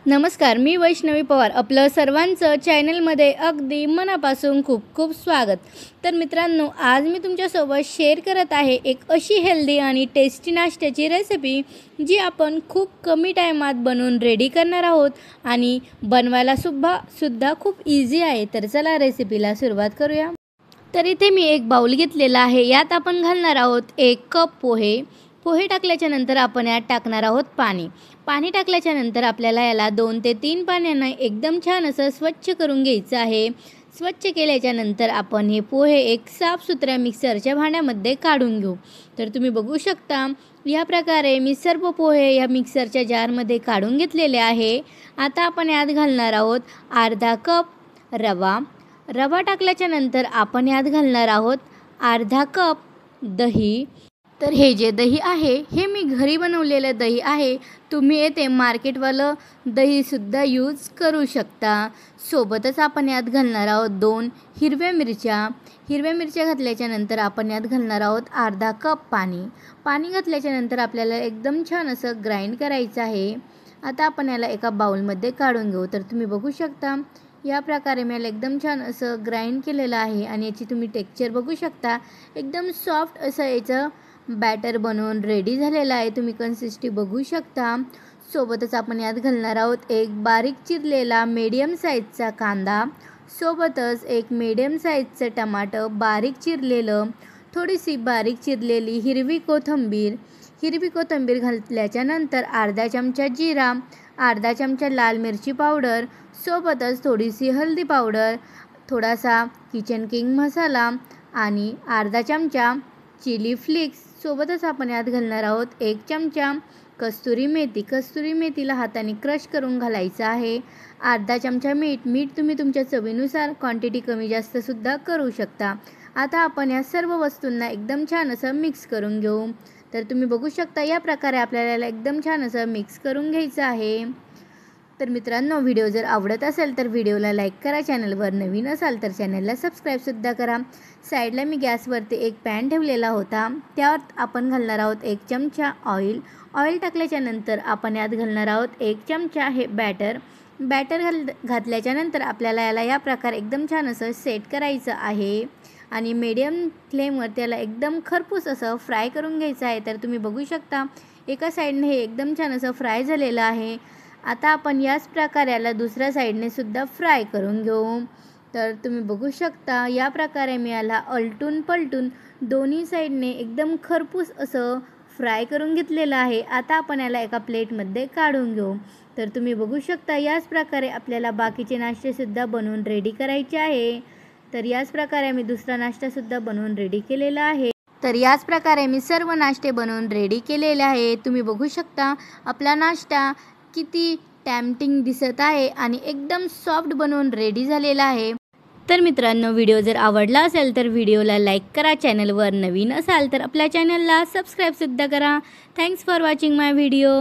नमस्कार, मी वैष्णवी पवार आपलं सर्वांचं चॅनलमध्ये अगदी मनापासून खूप खूप स्वागत। तर मित्रांनो, आज मी तुमच्यासोबत शेअर करत आहे एक अशी हेल्दी आणि टेस्टी नाश्त्याची रेसिपी जी आपण खूप कमी टायमात बनवून रेडी करणार आहोत आणि बनवायला सुद्धा खूप इझी आहे। तर चला रेसिपीला सुरुवात करूया। तर इथे मी एक बाउल घेतलेला आहे। यात आपण घालणार आहोत 1 कप पोहे। पोहे टाकल्याच्या नंतर आपण यात टाकणार आहोत पाणी। पाणी टाकल्याच्या नंतर आपल्याला याला 2 ते 3 पाण्याने एकदम छान असं स्वच्छ करून घ्यायचं आहे। स्वच्छ केल्याच्या नंतर आपण हे पोहे एक साफसुथऱ्या मिक्सरच्या भांड्यामध्ये काढून घेऊ। तर तुम्ही बघू शकता या प्रकारे मी सर्व पोहे या मिक्सरच्या जारमध्ये काढून घेतलेले आहे। आता आपण यात घालणार आहोत अर्धा कप रवा। रवा टाकल्याच्या नंतर आपण यात घालणार आहोत अर्धा कप दही। तर हे जे दही आहे हे मी घरी बनवलेलं दही आहे। तुम्ही येथे मार्केटवालं दहीसुद्धा यूज करू शकता। सोबतच आपण यात घालणार आहोत 2 हिरव्या मिरच्या। हिरव्या मिरच्या घातल्याच्या नंतर आपण यात घालणार आहोत अर्धा कप पाणी। पाणी घातल्याच्या नंतर आपल्याला एकदम छान असं ग्राइंड करायचं आहे। आता आपण याला एका बाउलमध्ये काढून घेऊ। तर तुम्ही बघू शकता या प्रकारे मी याला एकदम छान असं ग्राइंड केलेलं आहे आणि याची तुम्ही टेक्स्चर बघू शकता। एकदम सॉफ्ट असं याचं बॅटर बनवून रेडी झालेला आहे। तुम्ही कन्सिस्टन्सी बघू शकता। सोबतच आपण यात घालणार आहोत एक बारीक चिरलेला मीडियम साईजचा कांदा। सोबतच एक मीडियम साईजचं टमाटर बारीक चिरलेलं, थोडीशी बारीक चिरलेली हिरवी कोथिंबीर। हिरवी कोथिंबीर घातल्याच्या नंतर अर्धा चमचा जिरा, अर्धा चमचा लाल मिरची पावडर, सोबतच थोडीशी हळदी पावडर, थोडासा किचन किंग मसाला आणि अर्धा चमचा चिली फ्लेक्स। सोबतच आपण यात घालणार आहोत 1 चमचा कस्तुरी मेथी। कस्तुरी मेथीला हाताने क्रश करून घालायचं आहे। अर्धा चमचा मीठ। मीठ तुम्ही तुमच्या चवीनुसार क्वांटिटी कमी जास्त सुद्धा करू शकता। आता आपण या सर्व वस्तूंना एकदम छान असं मिक्स करून घेऊ। तर तुम्ही बघू शकता या प्रकारे आपल्याला एकदम छान असं मिक्स करून घ्यायचं आहे। तर मित्रांनो, व्हिडिओ जर आवडत असेल तर व्हिडिओला लाईक करा। चॅनलवर नवीन असाल तर चॅनलला सबस्क्राईबसुद्धा करा। साईडला मी गॅसवरती एक पॅन ठेवलेला होता। त्यावर आपण घालणार आहोत 1 चमचा ऑइल। ऑइल टाकल्याच्या नंतर आपण यात घालणार आहोत 1 चमचा हे बॅटर। घातल्याच्या नंतर आपल्याला याला या प्रकारे एकदम छान असं सेट करायचं आहे आणि मीडियम फ्लेमवर त्याला एकदम खरपूस असं फ्राय करून घ्यायचं आहे। तर तुम्ही बघू शकता एका साईडने हे एकदम छान असं फ्राय झालेलं आहे। आता आपण याच प्रकारे याला दुसऱ्या साईडने सुद्धा फ्राय करून घेऊ। तर तुम्ही बघू शकता या प्रकारे मी याला अलटून पलटून दोन्ही साईडने एकदम खरपूस असं फ्राय करून घेतलेलं आहे। आता आपण याला एका प्लेटमध्ये काढून घेऊ। तर तुम्ही बघू शकता याच प्रकारे आपल्याला बाकीचे नाश्तेसुद्धा बनवून रेडी करायचे आहे। तर याच प्रकारे मी दुसरा नाश्तासुद्धा बनवून रेडी केलेला आहे। तर याच प्रकारे मी सर्व नाश्ते बनवून रेडी केलेले आहे। तुम्ही बघू शकता आपला नाश्ता किती टेम्पटिंग दिसत आहे आणि एकदम सॉफ्ट बनवून रेडी झालेला आहे। तर मित्रांनो, व्हिडिओ जर आवडला असेल तर व्हिडिओला लाईक करा। चॅनलवर नवीन असाल तर आपल्या चॅनलला सबस्क्राईबसुद्धा करा। Thanks for watching my video.